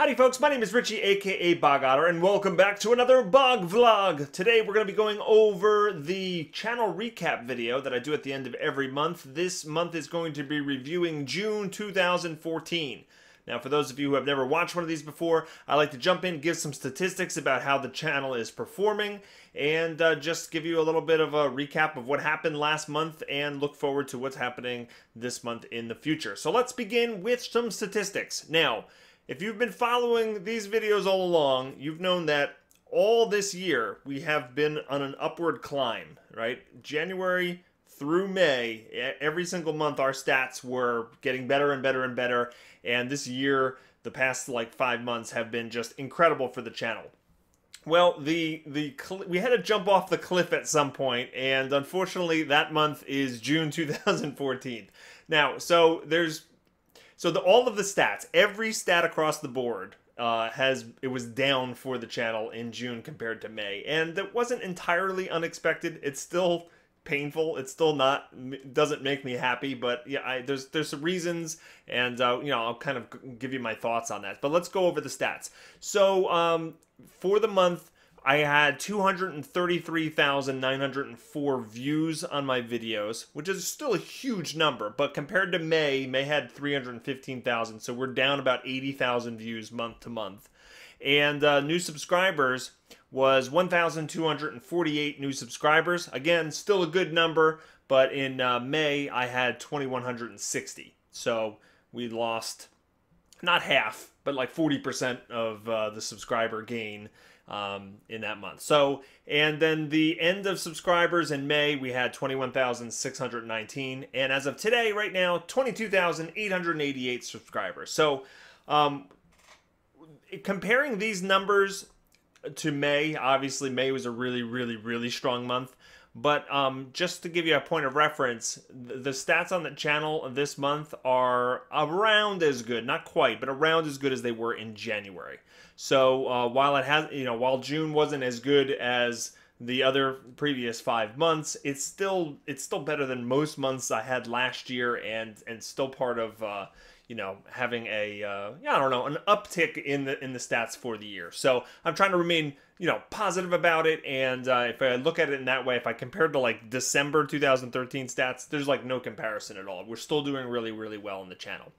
Howdy folks, my name is Richie aka Bog Otter and welcome back to another Bog Vlog. Today we're going to be going over the channel recap video that I do at the end of every month. This month is going to be reviewing June 2014. Now for those of you who have never watched one of these before, I like to jump in, give some statistics about how the channel is performing, and just give you a little bit of a recap of what happened last month and look forward to what's happening this month in the future. So let's begin with some statistics. Now, if you've been following these videos all along, you've known that all this year we have been on an upward climb, right? January through May, every single month our stats were getting better and better and better, and this year, the past like 5 months have been just incredible for the channel. Well, we had to jump off the cliff at some point, and unfortunately that month is June 2014. Now, all of the stats, every stat across the board it was down for the channel in June compared to May, and that wasn't entirely unexpected. It's still painful. It's still doesn't make me happy, but yeah, there's some reasons, and I'll kind of give you my thoughts on that. But let's go over the stats. So for the month, I had 233,904 views on my videos, which is still a huge number, but compared to May had 315,000, so we're down about 80,000 views month to month. And new subscribers was 1,248 new subscribers. Again, still a good number, but in May I had 2,160. So we lost not half, but like 40% of the subscriber gain in that month. So, and then the end of subscribers in May, we had 21,619, and as of today, right now, 22,888 subscribers. So, comparing these numbers to May, obviously May was a really strong month. But just to give you a point of reference, the stats on the channel this month are around as good, not quite, but around as good as they were in January. So while June wasn't as good as the other previous 5 months, it's still better than most months I had last year, and still part of having a an uptick in the stats for the year. So I'm trying to remain positive about it, and if I look at it in that way, if I compare to like December 2013 stats, there's like no comparison at all. We're still doing really well on the channel.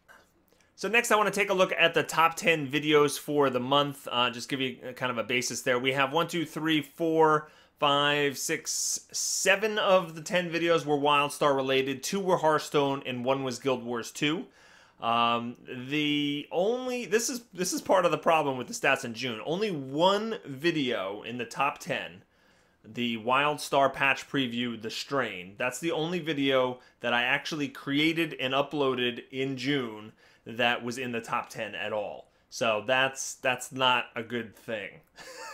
So next I want to take a look at the top 10 videos for the month, just give you kind of a basis there. We have 1, 2, 3, 4, 5, 6, 7 of the 10 videos were WildStar related, 2 were Hearthstone, and 1 was Guild Wars 2. This is part of the problem with the stats in June. Only 1 video in the top 10, the WildStar patch preview, The Strain. That's the only video that I actually created and uploaded in June that was in the top 10 at all. So that's not a good thing.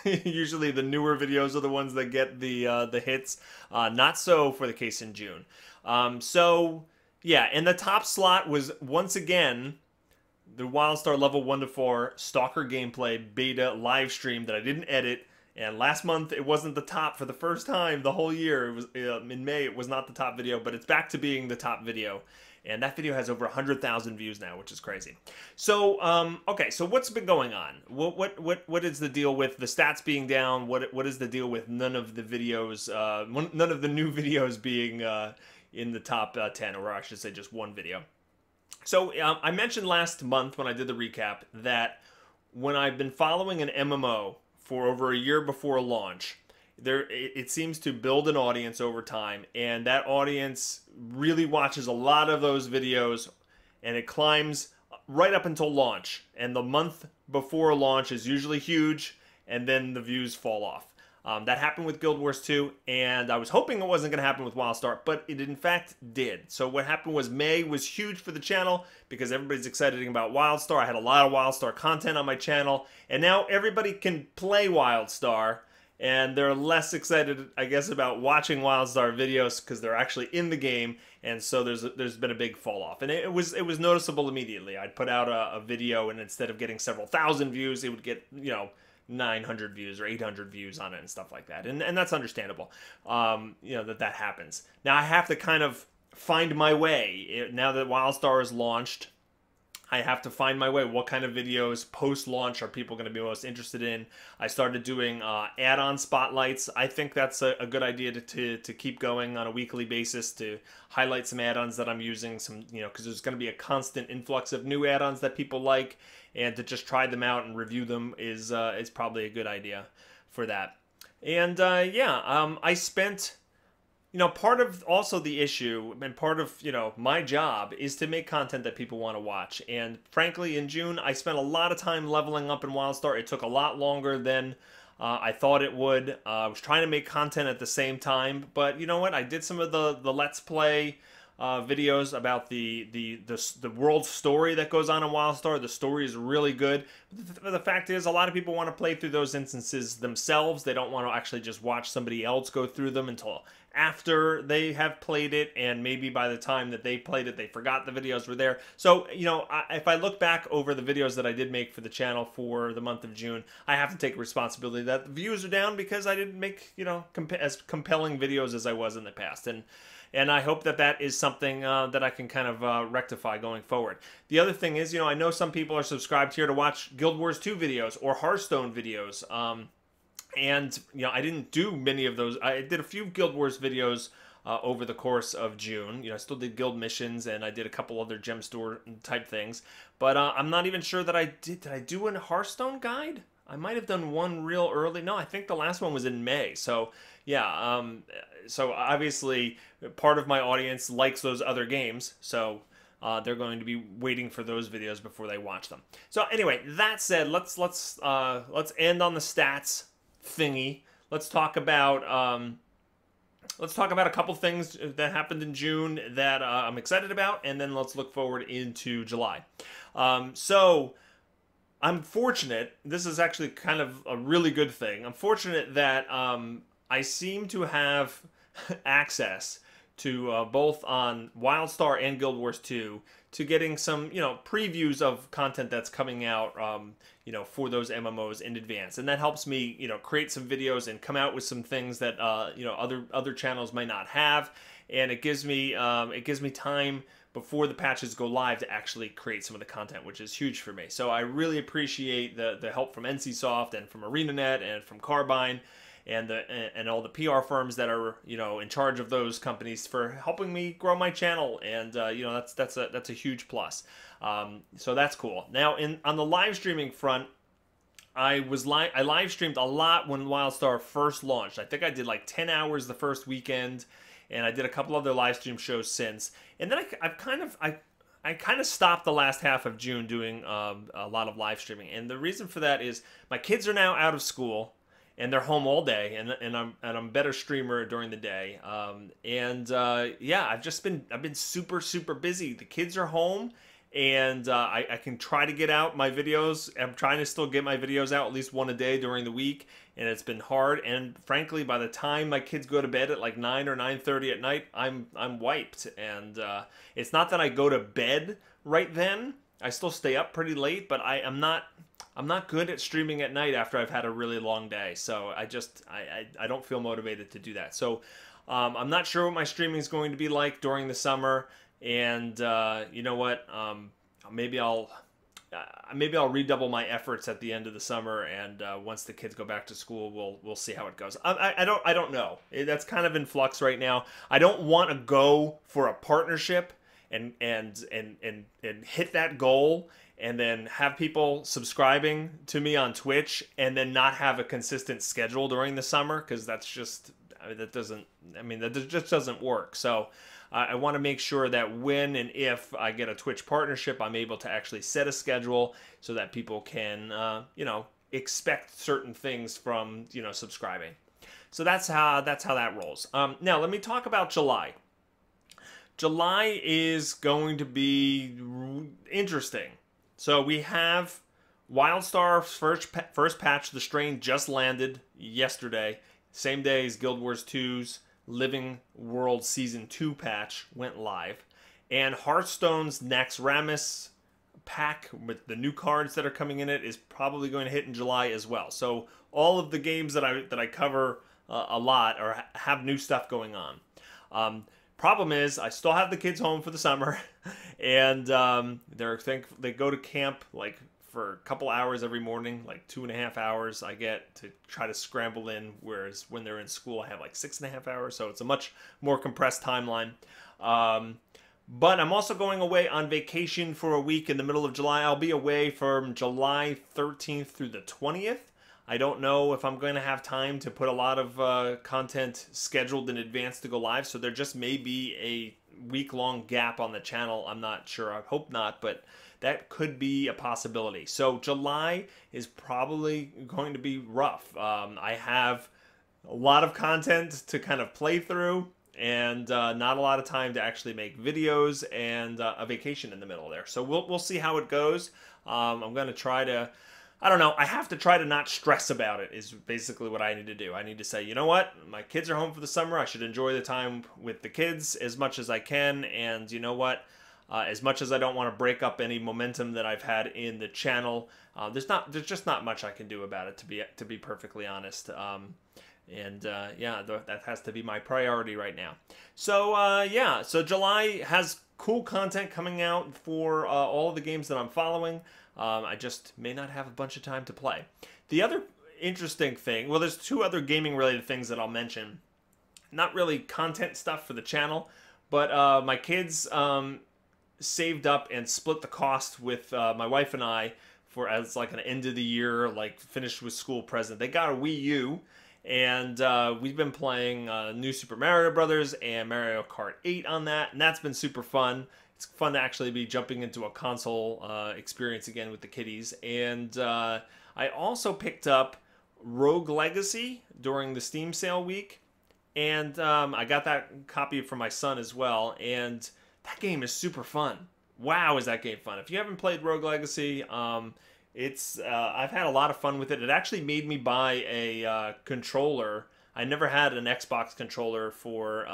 Usually the newer videos are the ones that get the hits. Not so for the case in June. Yeah, and the top slot was, once again, the WildStar Level 1 to 4 Stalker gameplay beta live stream that I didn't edit. And last month, it wasn't the top for the first time the whole year. It was in May, it was not the top video, but it's back to being the top video. And that video has over 100,000 views now, which is crazy. So, okay, so what's been going on? What is the deal with the stats being down? What is the deal with none of the videos, none of the new videos being in the top 10, or I should say just 1 video? So I mentioned last month when I did the recap that when I've been following an MMO for over a year before launch, it seems to build an audience over time, and that audience really watches a lot of those videos, and it climbs right up until launch, and the month before launch is usually huge, and then the views fall off. That happened with Guild Wars 2, and I was hoping it wasn't going to happen with WildStar, but it in fact did. So what happened was May was huge for the channel because everybody's excited about WildStar. I had a lot of WildStar content on my channel, and now everybody can play WildStar, and they're less excited, I guess, about watching WildStar videos because they're actually in the game, and so there's been a big fall off, and it was noticeable immediately. I'd put out a video, and instead of getting several thousand views, it would get 900 views or 800 views on it and stuff like that, and that's understandable. That happens. Now I have to kind of find my way now that WildStar is launched. I have to find my way. What kind of videos post-launch are people going to be most interested in? I started doing add-on spotlights. I think that's a good idea to keep going on a weekly basis, to highlight some add-ons that I'm using, some, because there's going to be a constant influx of new add-ons that people like, and to just try them out and review them is probably a good idea for that. And I spent part of also the issue, and part of, my job is to make content that people want to watch. And frankly, in June, I spent a lot of time leveling up in WildStar. It took a lot longer than I thought it would. I was trying to make content at the same time, but you know what? I did some of the Let's Play videos about the world story that goes on in WildStar. The story is really good. But the fact is, a lot of people want to play through those instances themselves. They don't want to actually just watch somebody else go through them until after they have played it, and maybe by the time that they played it, they forgot the videos were there. So, if I look back over the videos that I did make for the channel for the month of June, I have to take responsibility that the views are down because I didn't make, as compelling videos as I was in the past. And I hope that is something that I can kind of rectify going forward. The other thing is, I know some people are subscribed here to watch Guild Wars 2 videos or Hearthstone videos. And, I didn't do many of those. I did a few Guild Wars videos over the course of June. I still did guild missions, and I did a couple other gem store type things. But I'm not even sure that I did. Did I do a Hearthstone guide? I might have done one real early. No, I think the last one was in May. So, yeah. So, obviously, part of my audience likes those other games. So, they're going to be waiting for those videos before they watch them. So, anyway, that said, let's end on the stats thingy. Let's talk about a couple things that happened in June that I'm excited about, and then let's look forward into July. So I'm fortunate. This is actually kind of a really good thing. I'm fortunate that I seem to have access to both on WildStar and Guild Wars 2 to getting some, previews of content that's coming out, for those MMOs in advance. And that helps me, create some videos and come out with some things that, other channels might not have. And it gives me time before the patches go live to actually create some of the content, which is huge for me. So I really appreciate the help from NCSoft and from ArenaNet and from Carbine and all the PR firms that are in charge of those companies for helping me grow my channel, and that's a huge plus. So that's cool. Now on the live streaming front, I live streamed a lot when WildStar first launched. I think I did like 10 hours the first weekend, and I did a couple other live stream shows since. And then I kind of stopped the last half of June doing a lot of live streaming, and the reason for that is my kids are now out of school. And they're home all day, and I'm a better streamer during the day. I've been super busy. The kids are home, and I can try to get out my videos. I'm trying to still get my videos out at least one a day during the week, and it's been hard. And frankly, by the time my kids go to bed at like 9 or 9:30 at night, I'm wiped. And it's not that I go to bed right then. I still stay up pretty late, but I'm not good at streaming at night after I've had a really long day. So I don't feel motivated to do that. So I'm not sure what my streaming is going to be like during the summer. And you know what? Maybe I'll redouble my efforts at the end of the summer. And once the kids go back to school, we'll see how it goes. I don't know. That's kind of in flux right now. I don't want to go for a partnership and hit that goal, and then have people subscribing to me on Twitch, and then not have a consistent schedule during the summer, because that just doesn't work. So I want to make sure that when and if I get a Twitch partnership, I'm able to actually set a schedule so that people can expect certain things from subscribing. So that's how that rolls. Now let me talk about July. July is going to be interesting. So we have WildStar's first patch, The Strain, just landed yesterday. Same day as Guild Wars 2's Living World Season 2 patch went live. And Hearthstone's Naxxramas pack with the new cards that are coming in it is probably going to hit in July as well. So all of the games that I cover a lot have new stuff going on. Problem is, I still have the kids home for the summer, and they go to camp like for a couple hours every morning, like 2.5 hours I get to try to scramble in, whereas when they're in school I have like 6.5 hours, so it's a much more compressed timeline. But I'm also going away on vacation for a week in the middle of July. I'll be away from July 13th through the 20th. I don't know if I'm going to have time to put a lot of content scheduled in advance to go live, so there just may be a week-long gap on the channel. I'm not sure. I hope not, but that could be a possibility. So July is probably going to be rough. I have a lot of content to kind of play through, and not a lot of time to actually make videos, and a vacation in the middle there. So we'll see how it goes. I'm going to try to, I don't know, I have to try to not stress about it is basically what I need to do. I need to say, you know what, my kids are home for the summer. I should enjoy the time with the kids as much as I can. And you know what, as much as I don't want to break up any momentum that I've had in the channel, there's just not much I can do about it, to be perfectly honest. Yeah, that has to be my priority right now. So yeah, so July has cool content coming out for all of the games that I'm following. I just may not have a bunch of time to play. The other interesting thing, well, there's 2 other gaming related things that I'll mention. Not really content stuff for the channel, but my kids saved up and split the cost with my wife and I for as like an end of the year, like finished with school present. They got a Wii U. And we've been playing New Super Mario Brothers and Mario Kart 8 on that, and that's been super fun. It's fun to actually be jumping into a console experience again with the kiddies. And I also picked up Rogue Legacy during the Steam sale week, and I got that copy from my son as well, and that game is super fun. Wow, is that game fun. If you haven't played Rogue Legacy, I've had a lot of fun with it. It actually made me buy a controller. I never had an Xbox controller for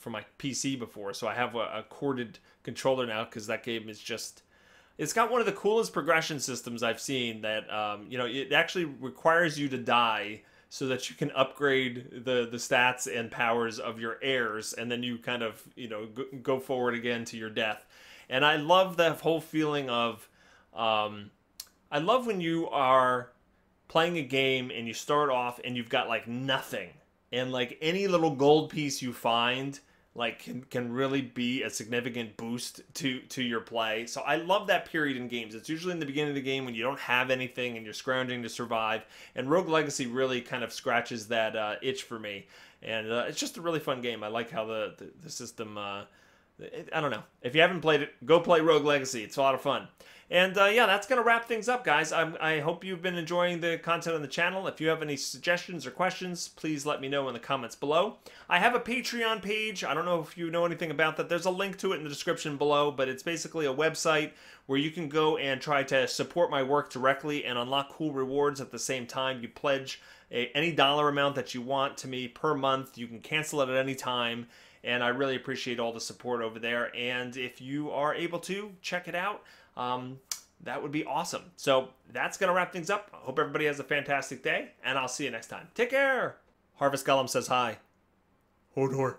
my PC before, so I have a corded controller now because that game is just, it's got one of the coolest progression systems I've seen. That you know, it actually requires you to die so that you can upgrade the stats and powers of your heirs, and then you kind of, you know, go forward again to your death. And I love the whole feeling of I love when you are playing a game and you start off and you've got like nothing, and like any little gold piece you find like can really be a significant boost to your play. So I love that period in games. It's usually in the beginning of the game when you don't have anything and you're scrounging to survive, and Rogue Legacy really kind of scratches that itch for me. And it's just a really fun game. I like how the system, I don't know. If you haven't played it, go play Rogue Legacy. It's a lot of fun. And yeah, that's going to wrap things up, guys. I hope you've been enjoying the content on the channel. If you have any suggestions or questions, please let me know in the comments below. I have a Patreon page. I don't know if you know anything about that. There's a link to it in the description below, but it's basically a website where you can go and try to support my work directly and unlock cool rewards at the same time. You pledge any dollar amount that you want to me per month. You can cancel it at any time, and I really appreciate all the support over there. And if you are able to, check it out. That would be awesome. So that's going to wrap things up. I hope everybody has a fantastic day, and I'll see you next time. Take care. Harvest Golem says hi. Hodor.